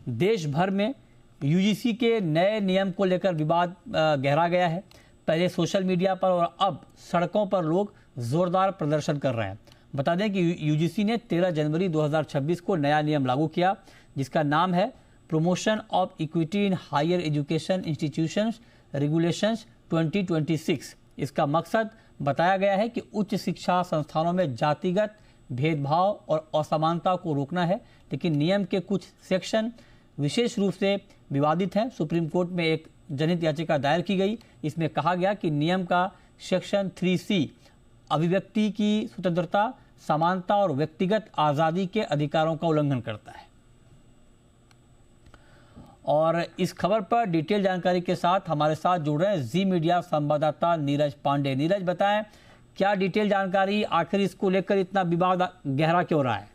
देश भर में यूजीसी के नए नियम को लेकर विवाद गहरा गया है। पहले सोशल मीडिया पर और अब सड़कों पर लोग जोरदार प्रदर्शन कर रहे हैं। बता दें कि यूजीसी ने 13 जनवरी 2026 को नया नियम लागू किया, जिसका नाम है promotion of equity in higher education institutions regulations 2026। इसका मकसद बताया गया है कि उच्च शिक्षा संस्थानों में जातिगत भेदभाव और असमानता को रोकना है, लेकिन नियम के कुछ सेक्शन विशेष रूप से विवादित हैं। सुप्रीम कोर्ट में एक जनहित याचिका दायर की गई। इसमें कहा गया कि नियम का सेक्शन 3C अभिव्यक्ति की स्वतंत्रता, समानता और व्यक्तिगत आज़ादी के अधिकारों का उल्लंघन करता है। और इस खबर पर डिटेल जानकारी के साथ हमारे साथ जुड़ रहे हैं जी मीडिया संवाददाता नीरज पांडे। नीरज, बताएं क्या डिटेल जानकारी, आखिर इसको लेकर इतना विवाद गहरा क्यों रहा है?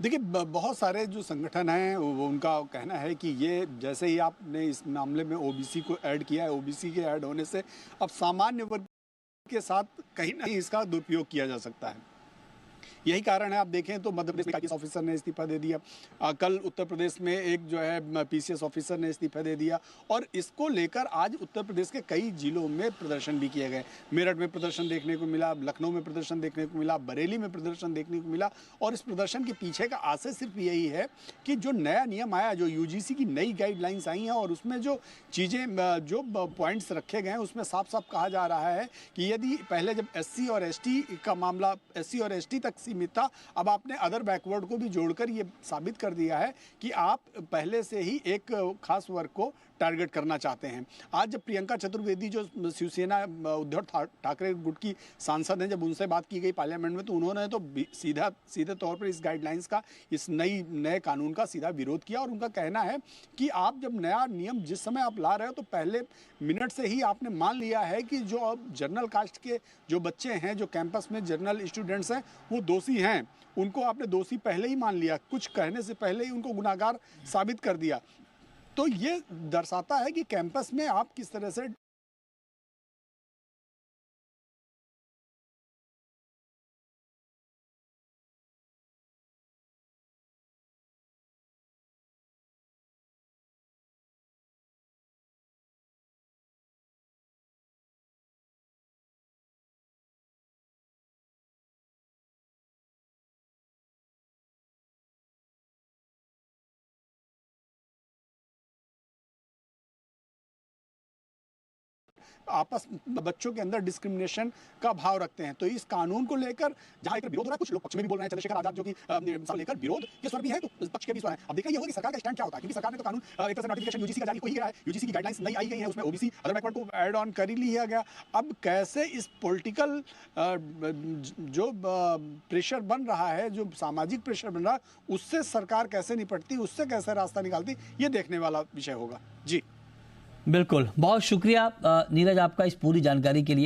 देखिए, बहुत सारे जो संगठन हैं वो उनका कहना है कि ये जैसे ही आपने इस मामले में ओबीसी को ऐड किया है, ओबीसी के ऐड होने से अब सामान्य वर्ग के साथ कहीं ना कहीं इसका दुरुपयोग किया जा सकता है। यही कारण है, आप देखें तो मध्य प्रदेश में आईपीएस ऑफिसर ने इस्तीफा दे दिया, कल उत्तर प्रदेश में एक जो है पीसीएस ऑफिसर ने इस्तीफा दे दिया, और इसको लेकर आज उत्तर प्रदेश के कई जिलों में प्रदर्शन भी किए गए। मेरठ में प्रदर्शन देखने को मिला, लखनऊ में प्रदर्शन देखने को मिला, बरेली में प्रदर्शन देखने को मिला। और इस प्रदर्शन के पीछे का आशय सिर्फ यही है कि जो नया नियम आया, जो यूजीसी की नई गाइडलाइंस आई हैं और उसमें जो चीज़ें, जो पॉइंट्स रखे गए हैं, उसमें साफ साफ कहा जा रहा है कि यदि पहले जब एससी और एसटी का मामला एससी और एसटी तक सीमित था, अब आपने अदर बैकवर्ड को भी जोड़कर ये साबित कर दिया है कि आप पहले से ही एक खास वर्ग को टारगेट करना चाहते हैं। आज जब प्रियंका चतुर्वेदी जो शिवसेना उद्धव ठाकरे गुट की सांसद हैं, जब उनसे बात की गई पार्लियामेंट में, तो उन्होंने तो सीधे तौर पर इस गाइडलाइंस का, इस नए कानून का सीधा विरोध किया। और उनका कहना है कि आप जब नया नियम जिस समय आप ला रहे हो, तो पहले मिनट से ही आपने मान लिया है कि जो अब जनरल कास्ट के जो बच्चे हैं, जो कैंपस में जनरल स्टूडेंट्स हैं, वो दोषी हैं। उनको आपने दोषी पहले ही मान लिया, कुछ कहने से पहले ही उनको गुनाहगार साबित कर दिया। तो ये दर्शाता है कि कैंपस में आप किस तरह से आपस बच्चों के अंदर डिस्क्रिमिनेशन का भाव रखते हैं। तो इस कानून को लेकर जहां एक विरोध हो रहा है, कुछ लोग पक्ष में भी बोल रहे हैं, चंद्रशेखर आजाद जो कि लेकर विरोध के स्वर भी है, तो पक्ष के भी स्वर है। अब देखिए ये होगा कि सरकार का स्टैंड क्या होता है, क्योंकि सरकार ने तो कानून एक तरह से नोटिफिकेशन यूजीसी का जारी हो ही गया है, यूजीसी की गाइडलाइंस नई आई गई है, उसमें ओबीसी अदर बैकवर्ड को ऐड ऑन कर ही लिया गया। अब कैसे इस पॉलिटिकल जो प्रेशर बन रहा है, जो सामाजिक प्रेशर बन रहा है, उससे सरकार कैसे निपटती, उससे कैसे रास्ता निकालती, ये देखने वाला विषय होगा। जी बिल्कुल, बहुत शुक्रिया नीरज आपका इस पूरी जानकारी के लिए।